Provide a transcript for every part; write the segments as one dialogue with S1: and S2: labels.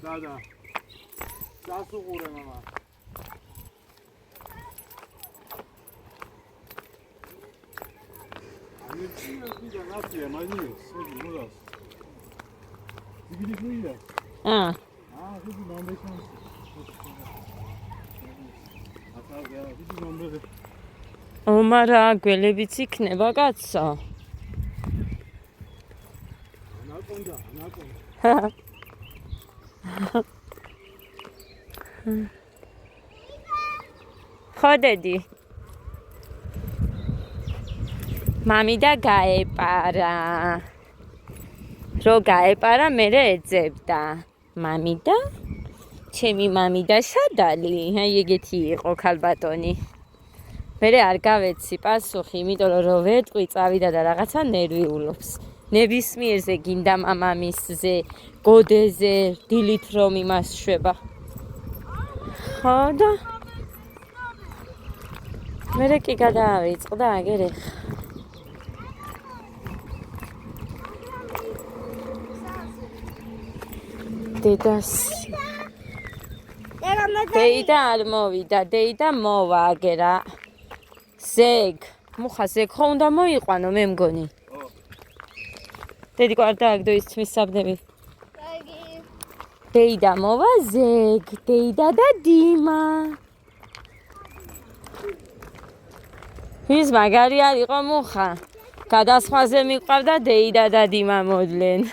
S1: Dada. Zasu qure mama. Ani bir nasıl ya mani? Sen bunu da. Sigili şuyla.
S2: Ha.
S1: Hadi ben bekliyorum. Hatta ya bir numara.
S2: Omara გველებიც იქნება კაცო.
S1: Anaconda.
S2: ხოდედი მამიდა გაეპარა რო გაეპარა მე ეძებდა მამიდა ჩემი მამიდა შადალი აი ეგეთი იყო ქალბატონი მე არ გავეცი პასუხი იმიტომ რომ ვეტყვი წავიდა და რაღაცა ნერვიულობს ნებისმიერზე გინდა მამამისზე გოდეზე დილით რომ იმას შვება ხო და მერე კი გადავიწყდა აგერე დედას დეიდა არ მოვიდა დეიდა მოვა აგერა ზეგ მუხა ზეგ ხო უნდა მოიყვანო მე მგონი დედი ყარ დააგდო ის თმის საბნები დეიდა მოვა ზეგ დეიდა და დიმა ის მაგარი არ იყო მუხა გადასხვაზე მიყვარდა დეიდა და დიმა მოდნენ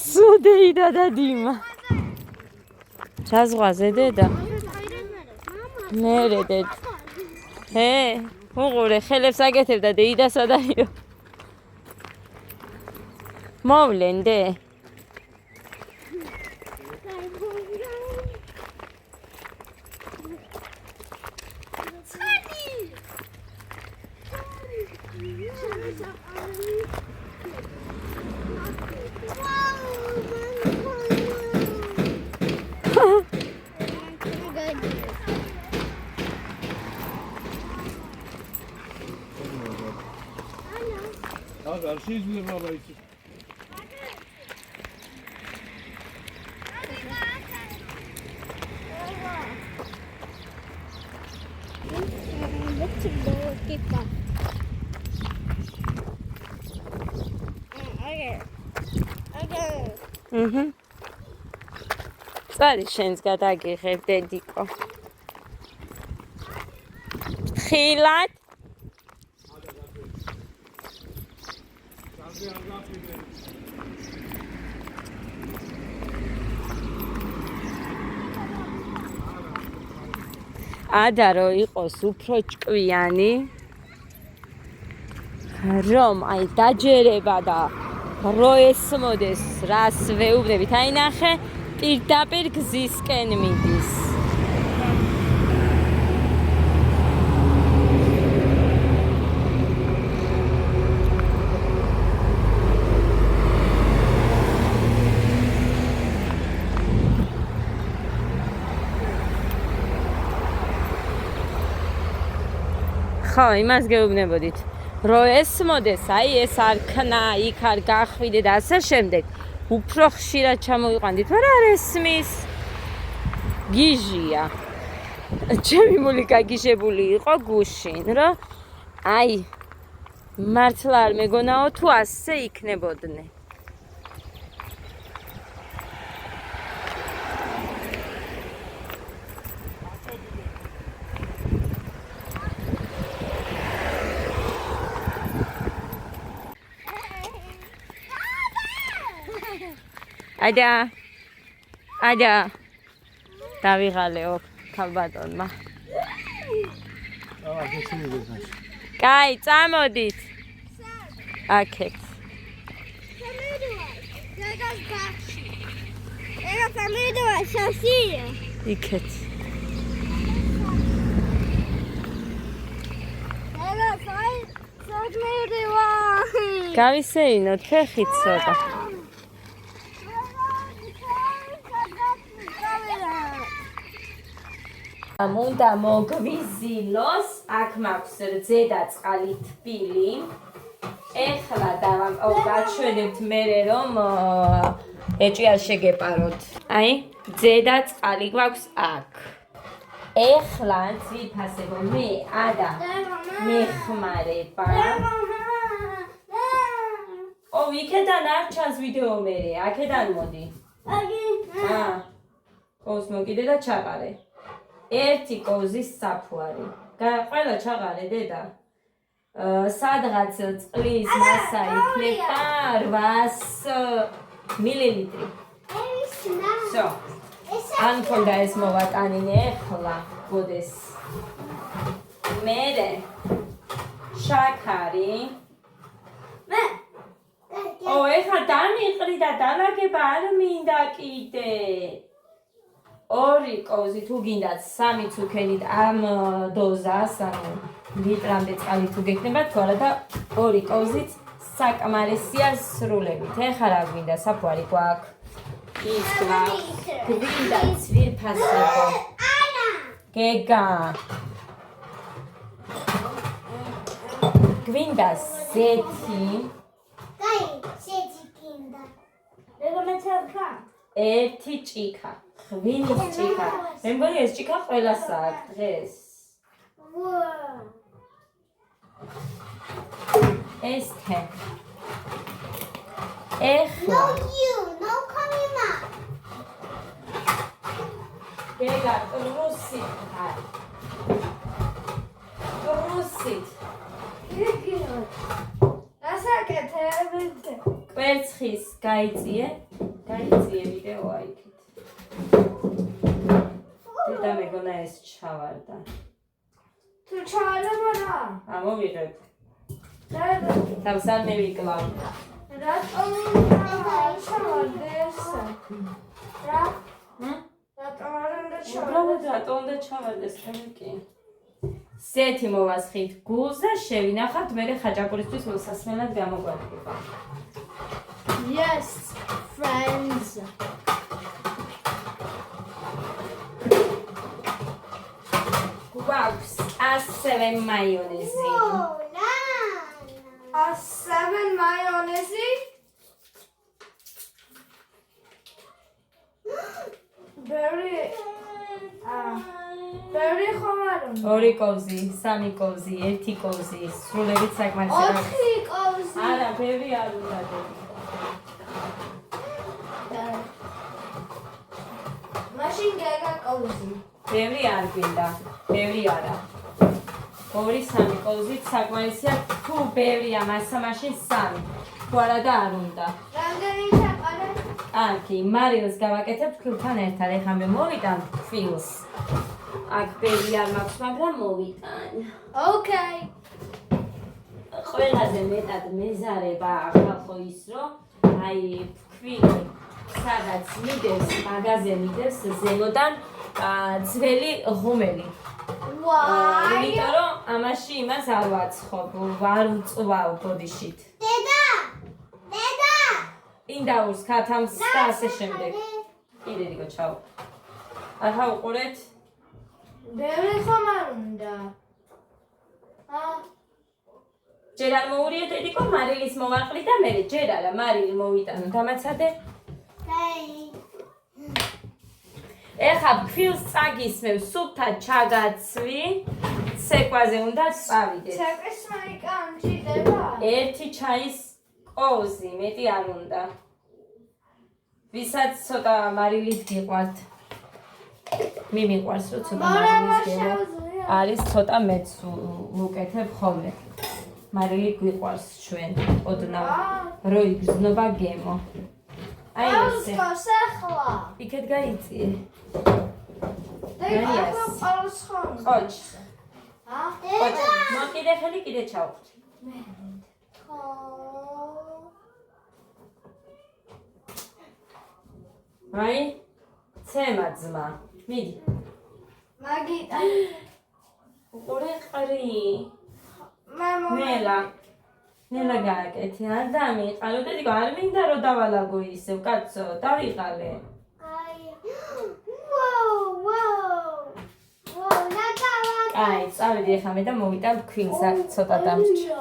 S2: სუ დეიდა და დიმა რა ზღვაზე დედა მერე დედ ჰე უყურე ხელებს აკეთებდა დეიდასა და იო მოვლენ დე
S1: Aga, şey izliyorum baba için.
S2: წარი შენს გადაგიღებ დედიკო ხილად ადა რო იყოს უფრო ჭკვიანი რომ აი დაჯერება და რო ესმოდეს რას ვეუბნებით აი ნახე პირდაპირ გზისკენ მიდის ხო იმას გეუბნებოდით რო ესმოდეს აი ეს არ ქნა იქ არ გახვიდე და ასე შემდეგ უფრო ხშირად ჩამოიყვანდით მაგრამ არ ესმის გიჟია ჩემი მული გაგიჟებული იყო გუშინ რომ აი მართლა არ მეგონაო თუ ასე იქნებოდნენ ადა დავიღალეო ქალბატონმა კაი წამოდით აქეთ იქეთ გავისეინოთ ფეხით ცოტა. უნდა მოგვიზილოს, აქ მაქვს რძე და წყალი თბილი. ეხლა გაჩვენებთ მერე რომ ეჭვი არ შეგეპაროთ. აი, რძე და წყალი გვაქვს აქ. ეხლა ვიფასებო მე ადა მეხმარება. იქედან არ ჩანს ვიდეო მერე, აქედან მოდი. კოვს მოკიდე და ჩაყარე. ერთი კოვზის საფუარი. ყველა ჩაყარე დედა. სადღაც წყლის მასა იქნება 800 მილილიტრი. So, ან მქონდა ეს მოვატანინე ახლა, გოდეს. მერე შაქარი. ეხლა დამიყრი და დალაგება არ მინდა კიდე. 2 კოვზი თუ გინდათ 3 ცუქენით ამ დოზას, ანუ ლიტრამდე წყალი თუ გექნება, თუ არა და 2 კოვზით საკმარისია სრულებით. ეხლა რა გვინდა საფუარი გვაქვს. ის გვაქვს. გვინდა ცვირფასებო. გეგა. გვინდა ზეთი. ერთი ჭიქა, ღვინის ჭიქა. მე მგონი ეს ჭიქა ყველას აქვს დღეს. ეს თე. ეხლა. No coming up. გეგა, რუსით. რუსით. კვერცხის გაიწიე ვიდეო აიქით. დედა მეგონა ეს ჩავარდა.
S3: თუ ჩავარდა რა?
S2: ამოვიღებ. თავს არ მევიკლავ.
S3: რატომ ჩავარდეს? რა?
S2: რატომ უნდა ჩავარდეს ჩემი კი? ზეთი მოვასხით გულზე, შევინახავთ, მერე ხაჭაპურისთვის მოსასმენად გამოგვადგება.
S3: Yes, friends.
S2: გვაქვს ასევე მაიონეზი.
S3: ასევე მაიონეზი? ბევრი ხომ არ უნდა?
S2: 2 კოვზი, 3 კოვზი, 1 კოვზი, სრულებით საკმარისია.
S3: 4 კოვზი.
S2: არა, ბევრი არ უნდა.
S3: მაშინ გეგა კოვზი.
S2: ბევრი არ გვინდა, ბევრი არა. 2-3 კოვზით საკმარისია, თუ ბევრია მასა, მაშინ 3. თუ არა და არ უნდა.
S3: რამდენი ჩაყარე?
S2: კარგი, მარილს გავაკეთებ თქვენთან ერთად. ეხლა მე მოვიტან ფილს. აქ ბევრი არ მაქვს, მაგრამ მოვიტან.
S3: Okay.
S2: ყველაზე მეტად მეზარება ახალ ის რომ აი ფქვილი სადაც მიდევს, მაღაზია მიდევს ზემოდან ძველი ღუმელი.
S3: Why?
S2: იმიტომ რომ ამაში იმას არ ვაცხობ, არ ვწვავ ბოდიშით.
S3: დედა!
S2: ინდაურს ქათამს და ასე შემდეგ. კიდე დიგო ჩაო. ახლა უყურეთ.
S3: ბევრი ხომ არ უნდა?
S2: ჯერ არ მოურიეთ ედიკო, მარილის მოვაყრი და მე ჯერ არა, მარილი მოვიტანო, დამაცადე. ეხლა ფქვილს წაგისმევ, სუფთა ჩაგაცვი, ცეკვაზე უნდა წავიდეთ.
S3: ცეკვის მაიკა ამჭირდება?
S2: 1 ჩაის კოვზი, მეტი არ უნდა. ვისაც ცოტა მარილით გიყვართ. მიმიყვარს რომ ცოტა მარილის გემო. არის ცოტა მეც ვუკეთებ ხოლმე. მარილი გვიყვარს ჩვენ, ოდნავ რო იგრძნობა გემო. აი ესე.
S3: ახლა.
S2: იქეთ გაიწიე.
S3: პაროს ხომ?
S2: ყოჩ.
S3: დედა.
S2: მოკიდე ხელი კიდე ჩავხდი. აი, ცემა ძმა. მიდი.
S3: მაგიტა.
S2: უყურე ყრი.
S3: მე
S2: მელა. ნელა გააკეთე, არ დამიყალო და დიგო არ მინდა რომ დავალაგო ისევ, კაცო, დავიღალე. აი, წავედი ახლა მე და მოვიტან ქვინსა ცოტა დამრჩა.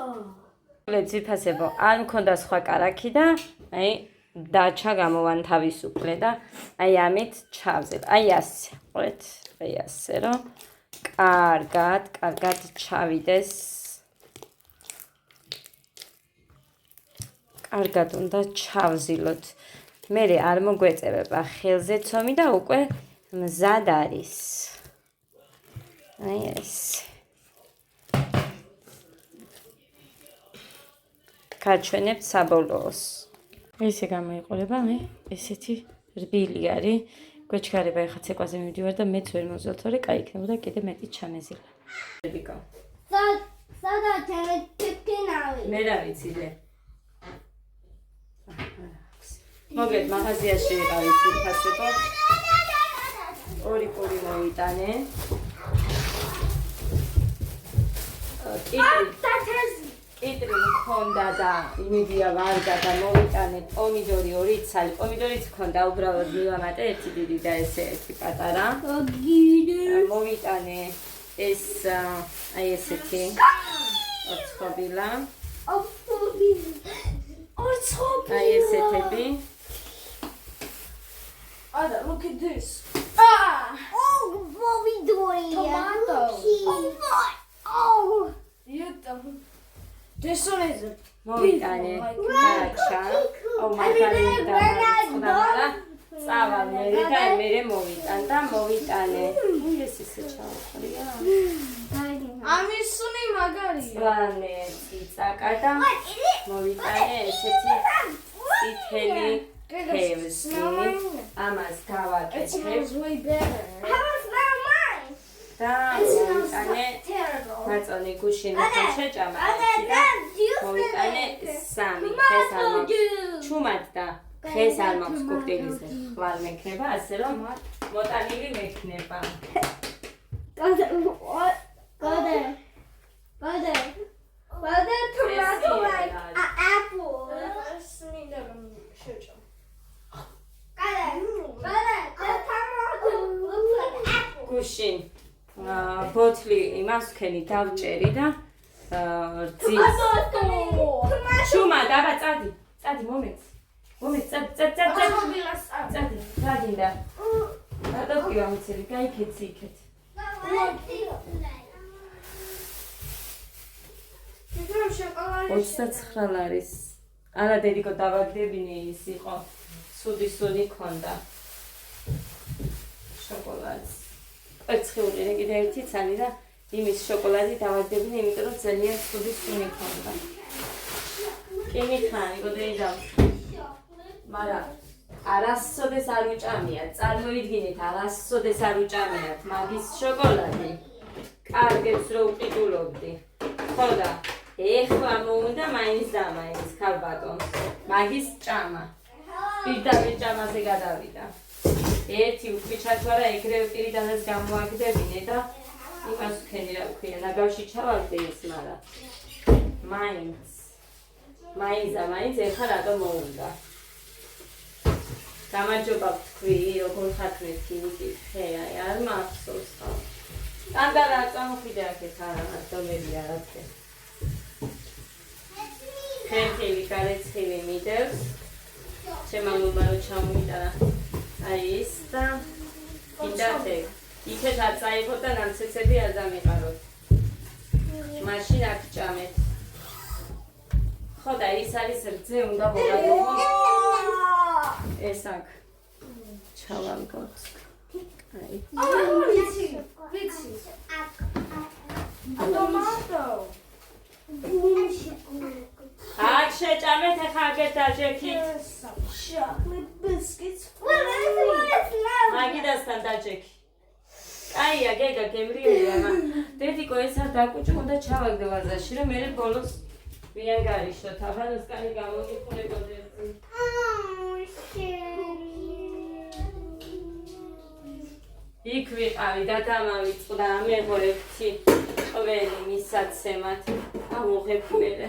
S2: ძვირფასებო, არ მქონდა სხვა კარაქი და აი დაჩა გამოვან თავისუფლე და აი ამით ჩავზეთ. აი ასე, ყურეთ, აი ასე რომ კარგად ჩავიდეს. კარგად უნდა ჩავზილოთ. მე არ მოგვეწევება ხელზე ცომი და უკვე მზად არის. აი ეს. გაჩვენებთ საბოლოოს. ესე გამოიყურება, ესეთი რბილი არის. გვეჩქარება ეხლა ცეკვაზე მივდივარ და მეც ვერ მოვზელთორე, კაი იქნებოდა კიდე მეტი ჩამეზილა. ბიკო.
S3: სადა თემეთკინავი.
S2: მე რა ვიცი. მოგეთ მაღაზიაში ვიყავი ძვირფასებო. ორი პური მოვიტანე. კიტრი მქონდა და იმედია ვარდა და მოვიტანე პომიდორი 2 ცალი. პომიდორიც მქონდა, უბრალოდ მივამატე ერთი დიდი და ესე ერთი პატარა. მოვიტანე ეს აი ესეთი ოცხობილა. აი ესეთები.
S3: Ada, look at this. Pomidori. Tomato. Oh. This one is a
S2: მოვიტანე გაჩა. მაღალი წავალე და მე მოვიტან და მოვიტანე. ეს ისე ჩავხვრია.
S3: ამისუნი მაგარია.
S2: ვანე ციცაკა და მოვიტანე ესეთი წითელი ხევსი. ამას გავაკეთებ
S3: way better. How is that mine?
S2: და მოვიტანე მაწონი გუშინი შეჭამა და მოვიტანე 3 ხეს არ მაქვს ჩუმად და ხეს არ მაქვს კოქტეილზე ხვალ მექნება ასე რომ მოტანილი მექნება.
S3: Father, tomato like an apple.
S2: გუშინ ბოთლი იმას ვქენი დავჭერი და ძის შუმა დაბა წადი მომეც წადი დაგინდა გადავკივა მიცელი გაიქეცი იქეთ 29 არის არა დედიკო დავაგდებინე ის იყო სუდი ქონდა შოკოლადს ერთხეული რა კიდე ერთი ცალი და იმის შოკოლადი დავაგდებინე იმიტომ რომ ძალიან სუდი ქონდა კი მითხარი გოდეიდა მაგრამ არასოდეს არ უჭამია წარმოიდგინეთ არასოდეს არ უჭამიათ მაგის შოკოლადი კარგებს რო უყიდულობდი ხო და ეხლა მოუნდა მაინც ქალბატონს მაგის ჭამა პირდაპირ ჭამაზე გადავიდა ერთი უკვე ჩათვარა ეგრევე პირიდანაც გამოაგდებინე და იმას ვქენი რა ქვია ნაგავში ჩავაგდე ის მაგრამ მაინც ეხლა რატო მოუნდა გამარჯობა ვთქვი როგორ ხართ მეთქი ხეა არ მახსოვს ხო ანდარა წამოხვიდე აქეთ არა დომები არაფერი ხერხილი გარეცხილი მიდევს შემამულმა რო ჩამოიტანა აი ის და კიდათე იქეთ არ წაიღოთ და ნამცეცები არ დამიყაროთ მაშინ აქ ჭამეთ ხო და ის არის რძე უნდა მოვაგო ეს აქ ჩავამგოთ აი
S3: Vitsi. Tomato.
S2: აქ შეჭამეთ ახლა აგერ დაჯექით
S3: Chocolate biscuits.
S2: მაგიდასთან დაჯექი კაია გეგა გემრიელია დედიკო ეს არ დაკუჭო უნდა ჩავაგდე ვაზაში რომ მე ბოლოს ვიან გარიშოთ აბანოს კარი გამოგიხურებოდი იქ ვიყავი და დამავიწყდა მეგობრებში ყველი მისაცემად ამოღებ მერე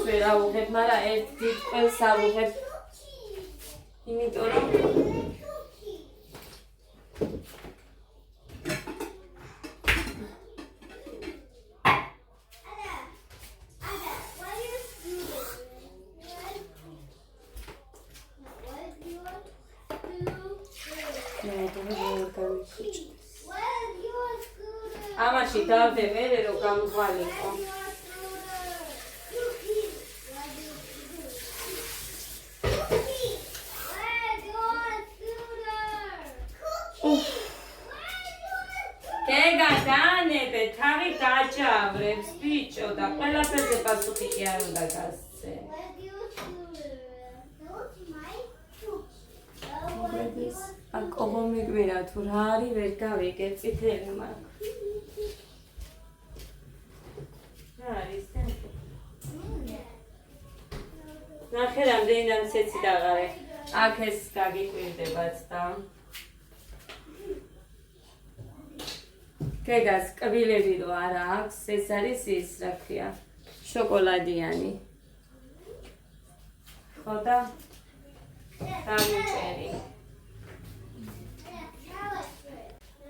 S2: ვერ ავუღებ, მაგრამ ერთ დიდ ყველს ავუღებ. იმიტომ რომ ამაში დავდე მერე რომ გამღვალიყო. გეგა დაანებე, თავი დაჯავრებს ბიჭო და ყველაფერზე პასუხი კი არ უნდა გასცე. აკობო მიგვირა თუ რა არის ვერ გავიგე წითელი მაქვს. რა არის და? ნახე რამდენი დამცეცი დაღარე. აქ ეს გაგიკვირდებათ და გეგას კბილები რო არა აქვს, ეს არის ის რა ქვია, შოკოლადიანი. ხო და გამიჭერი.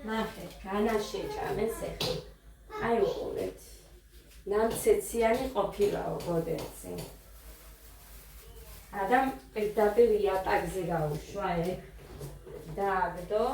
S2: ნახე, განაშეჭამეს ეხლა. აი უყურეთ. ნამცეციანი ყოფილაო გოდეცი. ადამ პირდაპირ იატაკზე გაუშვა ეგ. დააგდო.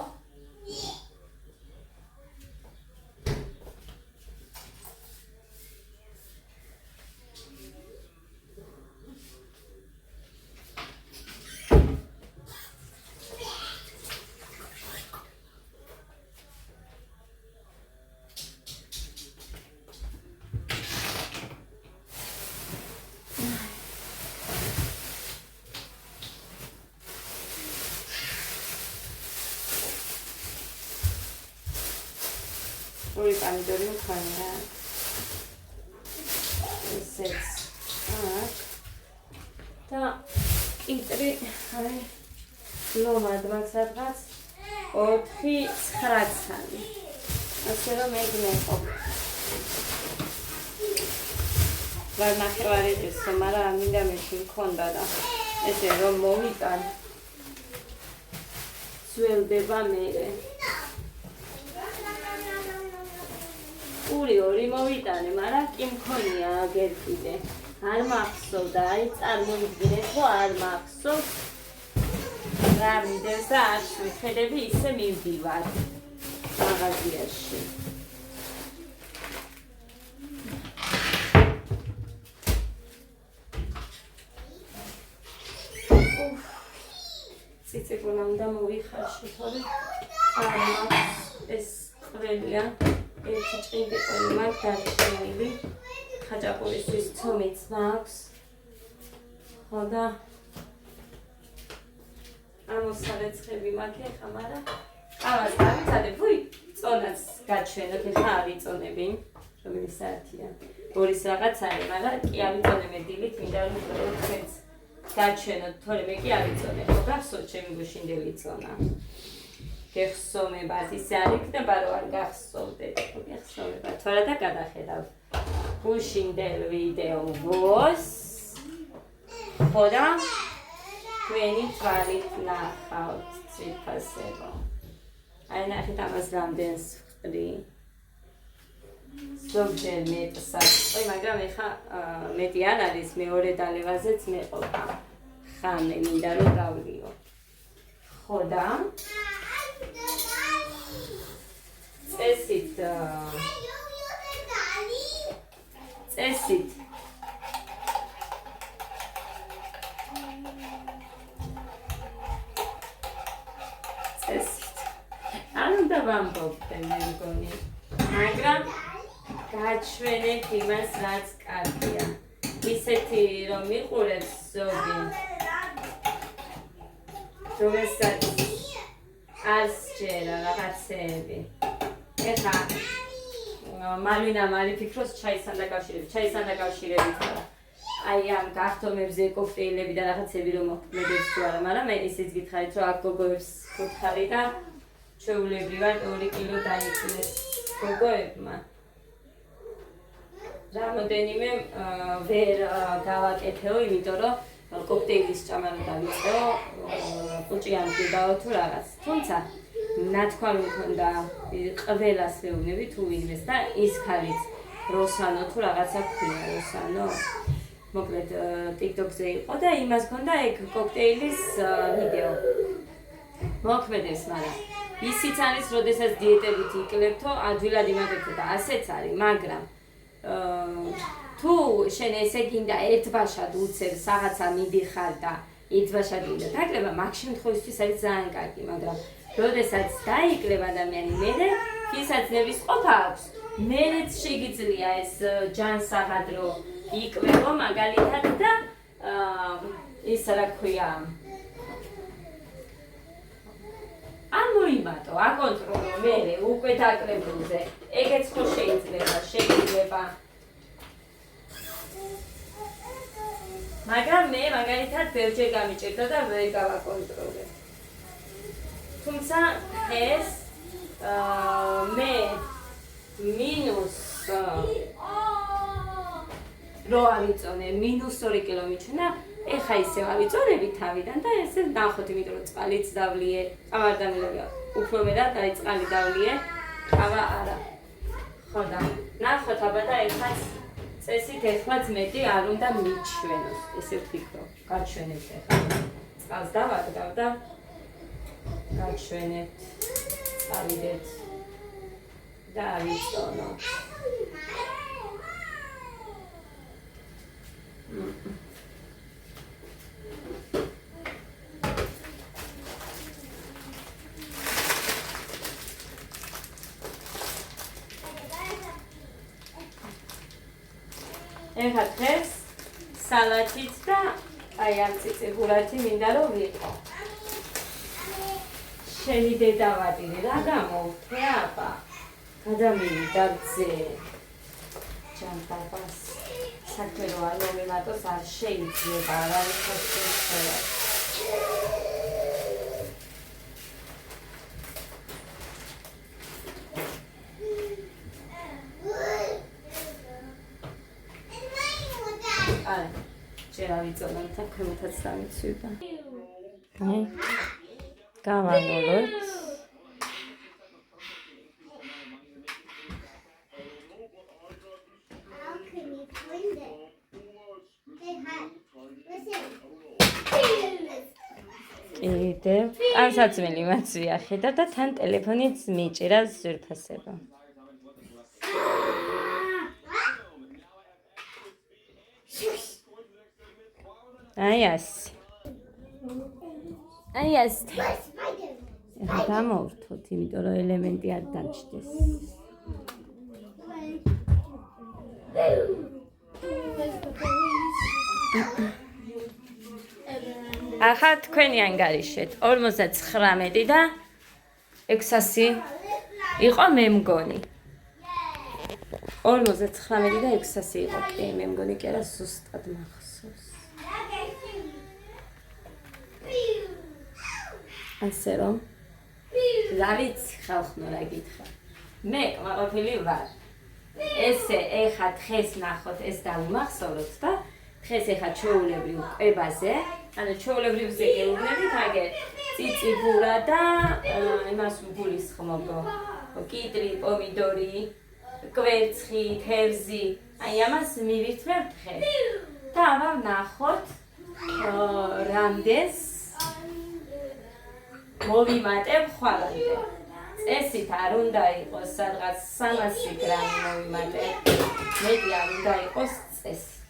S2: ორი პანიდორი მქონია. ესეც. აქ. და კიტრი, აი, ლომად მაქვს სადღაც 4-9 წელი. ასე რომ ეგნეყო. ვარ ნახევარი ისო, მაგრამ მინდა მეში მქონდა და ესე რომ მოვიტან. ძველდება მერე. ორი მოვიტანე, მაგრამ კი მქონია აგერ კიდე. არ მახსოვდა, აი წარმოვიდგინეთ, რომ არ მახსოვს. რა მიდეს და არ შეხედები ისე მივდივარ მაღაზიაში. ციციკონა უნდა მოვიხარში, თორე არ მაქვს ეს ყველია. ერთი ჭინდი ყველი მაქვს დარჩენილი. ხაჭაპურისთვის ცომიც მაქვს. ხო და ამოსარეცხები მაქვს ეხა, მაგრამ ყავას დავიცადე, ვუი, წონაც გაჩვენოთ, ეხა ავიწონები. რომელი საათია? 2-ის რაღაც არის, მაგრამ კი ავიწონებ დილით, მინდა რომ თქვენც გაჩვენოთ, თორე მე კი ავიწონე, ხო გახსოვთ ჩემი გუშინდელი წონა. გეხსოვებათ, ისე არ იქნება, რომ არ გახსოვდეთ, ხო გეხსოვებათ, თორე და გადახედავ გუშინდელ ვიდეოს, ხო და თქვენი თვალით ნახავთ ციფასებო. აი ნახეთ ამას რამდენს ვხდრი. ზოგჯერ მეტსაც, მაგრამ ეხა მეტი არ არის, მეორე დალევაზეც მეყოფა. ხამე მინდა რომ გავლიო. ხო და წესით არ უნდა ვამბობდე მე მგონი, მაგრამ გაჩვენეთ იმას, რაც კარგია. ისეთი რომ მიყურებს ზოგი, რომელსაც არ სჯერა რაღაცეები. ეხა მალვინამ არ იფიქროს ჩაისთან დაკავშირებით. აი ამ გახდომებზე კოქტეილები და რაღაცები რომ მოქმედებს თუ არა, მაგრამ მე ისიც გითხარით, რომ აქ გოგოებს გითხარი და ჩვეულებრივად 2 კილო დაიწყეს გოგოებმა. რამოდენიმე ვერ გავაკეთეო, იმიტომ რომ კოქტეილის ჭამა რომ დავიწყო, კუჭიანი ვიდაო თუ რაღაც. თუმცა ნათქვამი მქონდა ყველას ვეუბნები თუ ვინმეს და ის ქალიც როსანო თუ რაღაცა ქვია როსანო. მოკლედ TikTok-ზე იყო და იმას მქონდა ეგ კოქტეილის ვიდეო. მოქმედებს, მაგრამ ისიც არის, როდესაც დიეტებით იქლებთო, ადვილად იმატებთო და ასეც არის, მაგრამ თუ შენ ესე გინდა ერთბაშად უცებ რაღაცა მიდიხარ და ერთბაშად გინდა დაკლება, მაგ შემთხვევისთვის არის ძალიან კარგი, მაგრამ როდესაც დაიკლება ადამიანი, მერე ფისაცნების ყოფა აქვს. მერეც შეგიძლია ეს ჯანსაღადრო იკლებო მაგალითად და ის რა ქვია ან მოიმატო, აკონტროლო მერე უკვე დაკლებულზე. ეგეც ხო შეიძლება. მაგრამ მე მაგალითად ბევრჯერ გამიჭირდა და ვერ გავაკონტროლე. თუმცა ეს მე მინუს რო ავიწონე, -2 კილო მიჩვენა, ეხა ისე ავიწონები თავიდან და ესე ნახოთ, იმიტომ რომ წყალიც დავლიე, ყავა არ დამილევია, უფრო მეტად აი წყალი დავლიე, ყავა არა. ხო და ნახოთ აბა და ეხაც წესით ეხლაც მეტი არ უნდა მიჩვენოს, ესე ვფიქრობ, გაჩვენებთ ეხლა. წყალს დავაგდავ და გაჩვენებთ, წავიდეთ და ავიწონო. ეხლა დღეს სალათით და აი ამ ციციბურათი მინდა რომ ვიყო. შენი დედავადირი რა გამოვთე აბა? გადამივიდა ძე. ჯანტაბას საქმე რო არ მომიმატოს არ შეიძლება, არ არის possible. არა, ჯერ ავიწოდოთ და ქვემოთაც დამიცვიდა. გავანოლოთ. კიდევ კანსაცმელი მაცვია ხედავ და თან ტელეფონიც მიჭირა ზურფასება. აი ასე. ეხლა დამოვრთოთ, იმიტომ რომ ელემენტი არ დაჩდეს. ახლა თქვენი ანგარიშეთ 59 და 600 იყო მე მგონი. 59 და 600 იყო, კი მე მგონი კი არა ზუსტად მახსოვს. ასე რომ რა ვიცი ხალხო რა გითხრა. მე ყველაფერი ვარ. ესე ეხა დღეს ნახოთ ეს დავუმახსოვროთ და დღეს ეხა ჩვეულებრივ კვებაზე, ანუ ჩვეულებრივზე გეუბნებით აგერ ციციბურა და იმას ვგულისხმობ. კიტრი, პომიდორი, კვერცხი, თევზი, აი ამას მივირთმევ დღეს. და აბა ვნახოთ რამდენს მოვიმატებ ხვალამდე. წესით არ უნდა იყოს სადღაც 300 გრამი მოვიმატებ. მეტი არ უნდა იყოს წესით.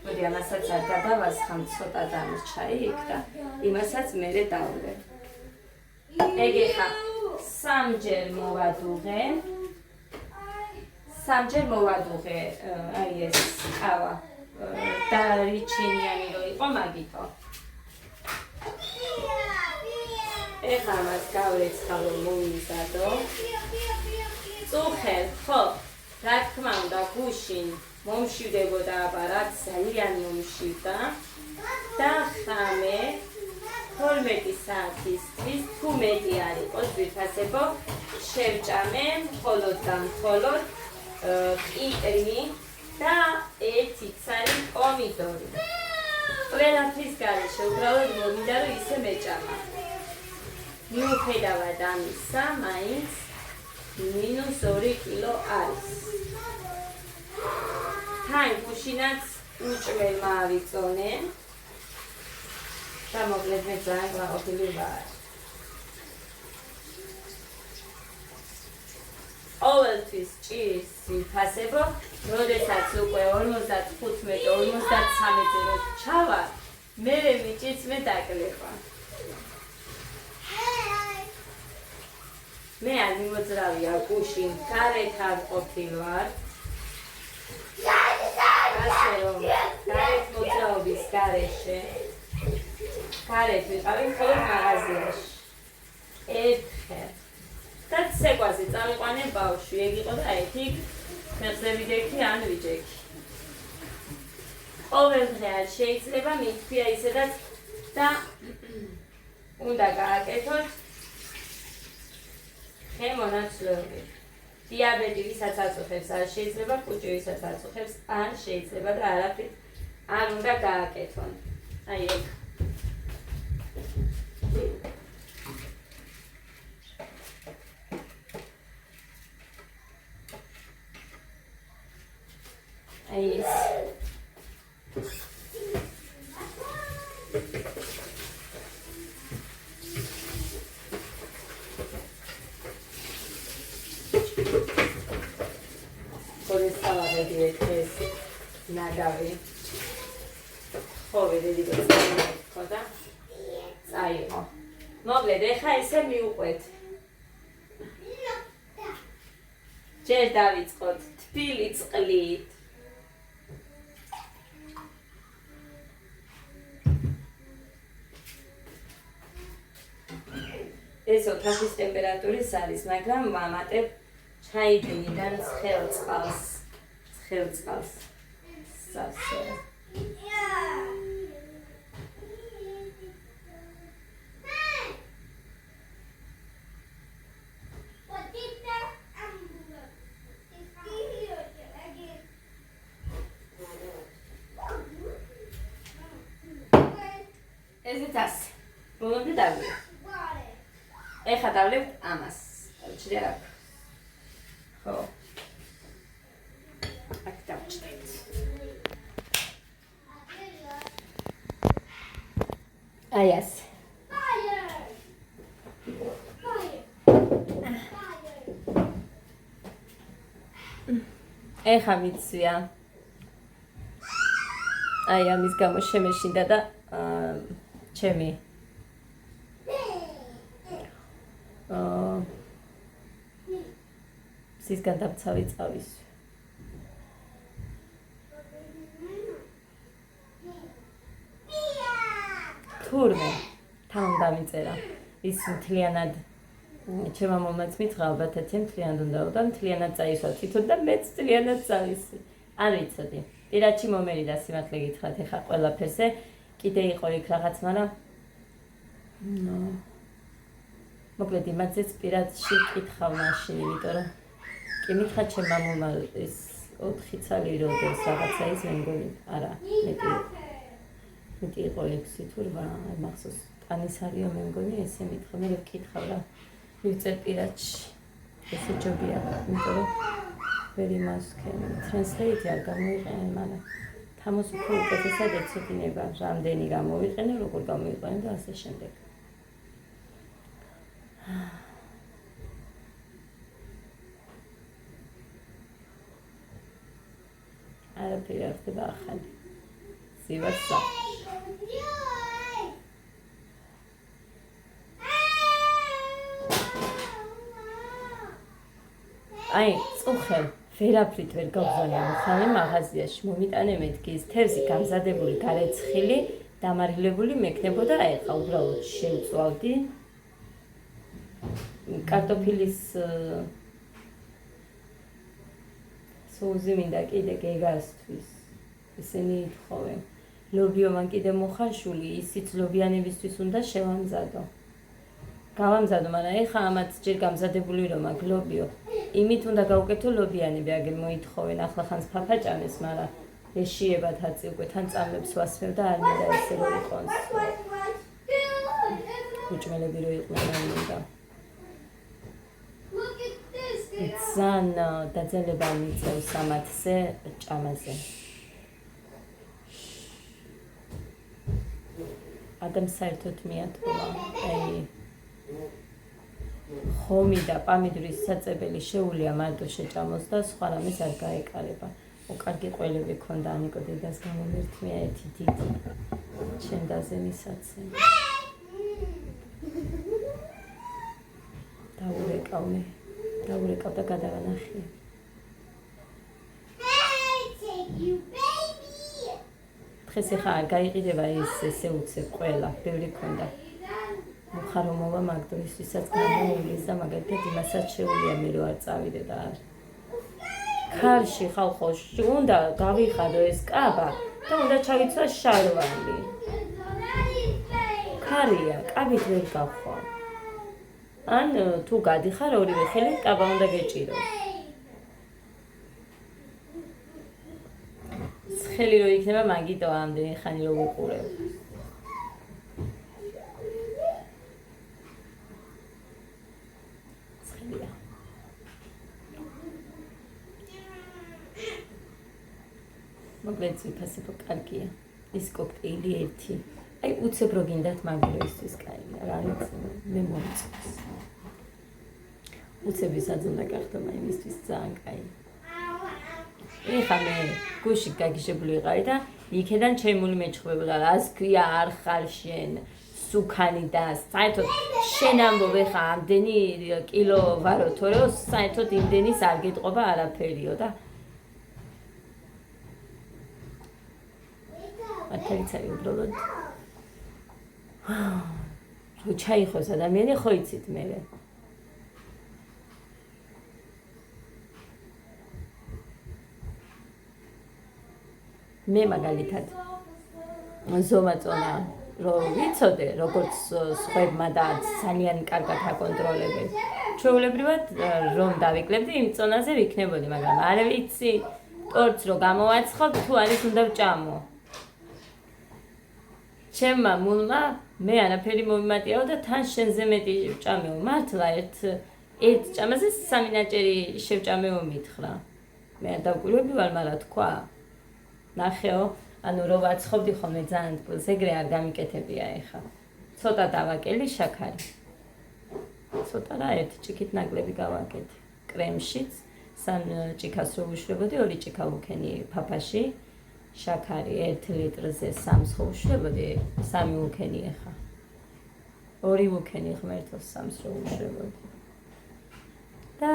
S2: მოდი ამასაც არ გადავასხამ, ცოტა დამრჩა იქ და იმასაც მერე დავვლე. ეგ ეხა სამჯერ მოვადუღე აი ეს ყავა დარიჩენიანი რო იყო მაგითო. ეხლა მას გავრეცხავ რომ მოვიზადო. წუხელ, ხო, რა თქმა უნდა გუშინ მომშვიდებოდა, აბა რაც ძალიან მომშვიდა და ხამე 12 საათისთვის თუ მეტი არ იყოს ვიფასებო, შევჭამე მხოლოდ და მხოლოდ კიტრი და 1 ცალი პომიდორი. ყველაფრის გარეშე უბრალოდ მომინდა რომ ისე მეჭამა. მიუხედავად ამისა, მაინც -2 კილო არის. თან გუშინაც უჭმელმა ავიწონე და მოკლედ მე ძალიან გაყოფილი ვარ. ყოველთვის ჭირის ვიფასებო, როდესაც უკვე 55-53 წელი ჩავა, მე მიჭირს მე დაკლება. მე არ მიმოძრავია გუშინ, გარეთ არ ყოფილ ვარ. ასე რომ, გარეთ მოძრაობის გარეშე, გარეთ ვიყავი მხოლოდ მაღაზიაში. ერთხელ. და ცეკვაზე წამიყვანე ბავშვი, ეგ იყო და ერთი ხერხზე ვიდექი ან ვიჯექი. ყოველდღე არ შეიძლება მითქვია ისედაც და უნდა გააკეთოთ ხემონაცვლეობები. დიაბეტი ვისაც აწუხებს არ შეიძლება, კუჭი ვისაც აწუხებს არ შეიძლება და არაფრით არ უნდა გააკეთონ. აი ეგ. აი ეს. ხოლესტეროლი ეს ნაგავი. ხოვი დედიკოს ხოდა. წაიღო. მოკლედ ეხა ესე მიუყვეთ. ჯერ დავიწყოთ თბილი წყლით. ეს ოთახის ტემპერატურის არის, მაგრამ ვამატებ ჩაიდენიდან ცხელ წყალს. სასე. ესეც ასე. ბოლომდე დავიდე. ეხა დავლებთ ამას. ჩრე აქ. ხო. აქ დავჭდეთ. აი ასე. ეხა მიცვია. აი ამის გამო შემეშინდა და ჩემი სისგან დამცავი წავის. თურმე თან დამიწერა. ის მთლიანად ჩემმა მომაც მითხრა, ალბათ მთლიანად უნდა და მთლიანად წაისვა თვითონ და მეც მთლიანად წავისი. არ ვიცოდი. პირადში მომერიდა სიმართლე გითხრათ, ეხა ყველაფერზე კიდე იყო იქ რაღაც, მაგრამ მოკლედ იმათზეც პირადში კითხავ მაშინ, იმიტომ რომ კი მითხრა ჩემმა მომმა ის 4 წელი როდეს რაღაცა ის მე მგონი, არა, მეტი იყო 6 თუ 8, არ მახსოვს. ტანისარიო მე მგონი ესე მითხრა, მე ვკითხავ რა მივწერ პირადში. ესე ჯობია, იმიტომ რომ ვერ იმასკენ translate არ გამოიყენე, მაგრამ თამას უფრო უკეთესად ეცოდინება, რამდენი გამოვიყენე, როგორ გამოვიყენე და ასე შემდეგ. არაფერი არ ხდება ახალი. სივასა. აი, წუხელ ვერაფრით ვერ გავზონე მხარი მაღაზიაში მომიტანე მეთქის თევზი გამზადებული გარეცხილი დამარილებული მექნებოდა ეხა უბრალოდ შევწვავდი კარტოფილის სოუსი მინდა კიდე გეგასთვის ისინი ითხოვენ ლობიო მან კიდე მოხარშული ისიც ლობიანებისთვის უნდა შევამზადო გავამზადო მაგრამ ეხა ამაც ჯერ გამზადებული რომ მაგ ლობიო იმით უნდა გავუკეთო ლობიანები, აგერ მოითხოვენ ახლახანს ფაფაჭამეს, მაგრამ ეშიებად აწი უკვე თან წამებს ვასმევ და არ მინდა ესე რომ იყოს. უჭმელები რო იყვნენ არ მინდა. ძალიან დაძალება მიწევს ამათზე ჭამაზე. ადამ საერთოდ მიატყვა. აი ხომი და პამიდრის საწებელი შეუულია მარტო შეჭამოს და სხვა რამეს არ გაეკარება. კარგი ყველები ქონდა ანიკო დედას გამომერთმია ერთი დიდი ჩემ დაზემისაცე. დაურეკავ და გადავანახია. დღეს ახლა არ გაიყიდება ეს ესე უცებ ყველა, ბევრი ქონდა. მუხარო მოვა მაგდრისთვისაც გამოვლის და მაგალითად იმასაც შეუულია მე რო არ წავიდე და არ. ქარში ხალხო უნდა გავიხადო ეს კაბა და უნდა ჩავიცვა შარვალი. ქარია, კაბით ვერ გავხვა. ან თუ გადიხარ ორივე ხელით კაბა უნდა გეჭიროს. ხელი რო იქნება მაგიტო ამდენი ხანი რო ვუყურებ. ცხელია. მოკლედ ფასებო კარგია. ის კოქტეილი ერთი. აი უცებ რო გინდათ მაგდროისთვის კაია. რა ვიცი, მე მომწონს. უცებისაც უნდა გახდომა იმისთვის ძალიან კაი. ეხლა მე გუში გაგიჟებული ვიყავი და იქედან ჩემული მეჩხუბებოდა რას ქვია არ ხარ შენ სუქანი და საერთოდ შენ ამბობ ეხლა ამდენი კილო ვარო თორეო საერთოდ იმდენის არ გეტყობა არაფერიო და ათერიცარი უბრალოდ რო ჩაიხოს ადამიანი ხო იცით მე მე მაგალითად ზომაწონა რო ვიცოდე როგორც სხვებმა და ძალიან კარგად აკონტროლებენ ჩვეულებრივად რომ დავიკლებდი იმ წონაზე ვიქნებოდი მაგრამ არ ვიცი ტორტს რო გამოვაცხობ თუ არის უნდა ვჭამო ჩემმა მულმა მე არაფერი მომიმატიაო და თან შენზე მეტი ვჭამეო მართლა ერთ ჭამაზე 3 ნაჭერი შევჭამეო მითხრა მე არ დავკვირვები ვარ მაგრამ თქვა ნახეო, ანუ რო ვაცხობდი ხოლმე ძალიან თბილს, ეგრე არ გამიკეთებია ეხა. ცოტა დავაკელი შაქარი. ცოტა რა ერთი ჭიქით ნაკლები გავაკეთე. კრემშიც, 3 ჭიქას რო ვუშვებოდი, 2 ჭიქა ვუქენი ფაფაში, შაქარი 1 ლიტრზე 3 ხო ვუშვებოდი, 3 ვუქენი ეხა. 2 ვუქენი ღმერთოს 3 რო ვუშვებოდი. და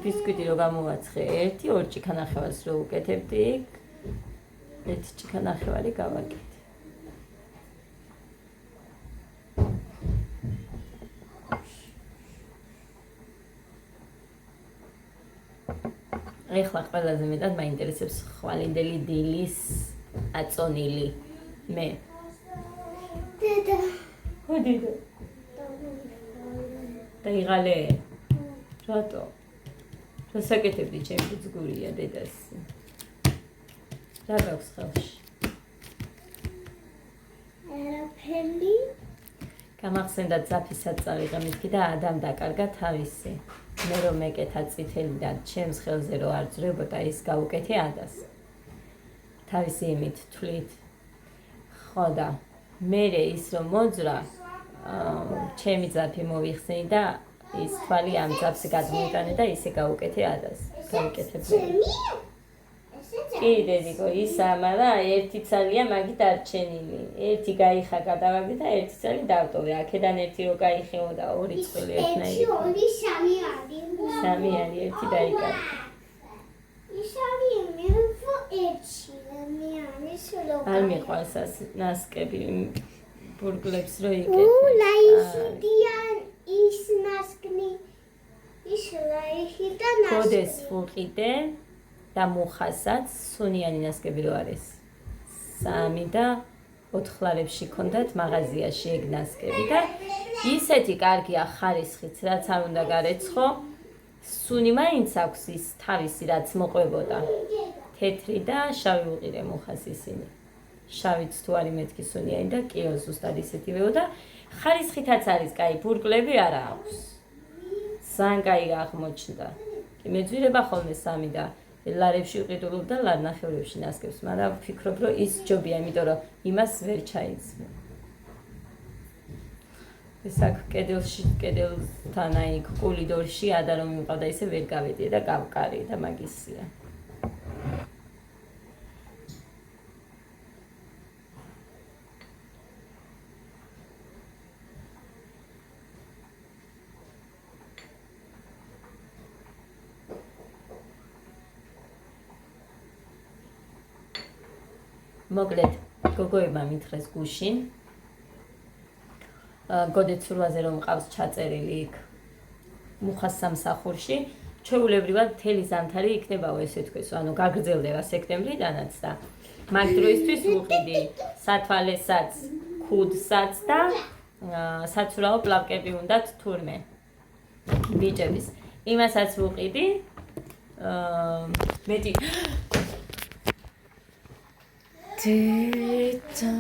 S2: ბისკვიტი რო გამოვაცხე, 1-2 ჭიქა ნახევარს რო ვუკეთებდი, ერთი ჭიქა ნახევარი გავაკეთე. ეხლა ყველაზე მეტად მაინტერესებს ხვალინდელი დილის აწონილი მე.
S3: დედა.
S2: ხო დედა. დაიღალე. რატო? რა საკეთებდი ჩემი ბუძგურია დედას. რა გაქვს ხელში?
S3: არაფერი.
S2: გამახსენდა ძაფისაც წავიღე მითქი და ადამ დაკარგა თავისი. მე რომ მეკეთა წითელი და ჩემს ხელზე რო არ ძრებოდა ის გავუკეთე ადას. თავისი იმით თვლით. ხო და მერე ის რომ მოძრა ჩემი ძაფი მოვიხსენი და ის თვალი ამ ძაფს გადმოიტანე და ისე გავუკეთე ადას. გავიკეთებ. კი დედიკო ისა მაგრამ ერთი ცალია მაგით არ ჩენილი. ერთი გაიხა გადავაგდი და ერთი ცალი დავტოვე. აქედან ერთი რო გაიხეო და 2 წელი ერთნაირი.
S3: 2 3 არის.
S2: 3 არის ერთი დაიკარგა.
S3: ის არის მე ვო ერთი. მე არის სულ.
S2: არ მიყვარს ნასკები ბურგლებს რო იკეთე.
S3: ლაისიდან ის ნასკნი ის ლაისი და ნასკნი.
S2: კოდეს ვუყიდე და მუხასაც სუნიანი ნასკები რო არის 3 და 4 ლარებში ქონდათ მაღაზიაში ეგ ნასკები და ისეთი კარგია ხარისხიც რაც არ უნდა გარეცხო სუნი მაინც აქვს ის თავისი რაც მოყვებოდა. თეთრი და შავი უყირე მუხას ისინი. შავიც თუ არის მეთქი სუნიანი და კიო ზუსტად ისეთივეო და ხარისხითაც არის კაი, ბურკლები არა აქვს. ძალიან კაი აღმოჩნდა. კი მეძვირება ხოლმე სამი და ლარებში ვყიდულობ და ლარნახევრებში ნასკევს, მაგრამ ვფიქრობ რომ ის ჯობია, იმიტომ რომ იმას ვერ ჩაიცმო. ეს აქ კედელთან აი კულიდორში ადა რომ მიყავდა ისე ვერ გავედია და გავკარი და მაგისია. მოკლედ გოგოებმა მითხრეს გუშინ გოდეცურვაზე რომ მყავს ჩაწერილი იქ მუხას სამსახურში ჩვეულებრივად მთელი ზამთარი იქნებაო ესე თქვეს ანუ გაგრძელდება სექტემბრიდანაც და მაგ დროისთვის ვუყიდი სათვალესაც ქუდსაც და საცურაო პლავკები უნდათ თურმე ბიჭების იმასაც ვუყიდი მეტი Dita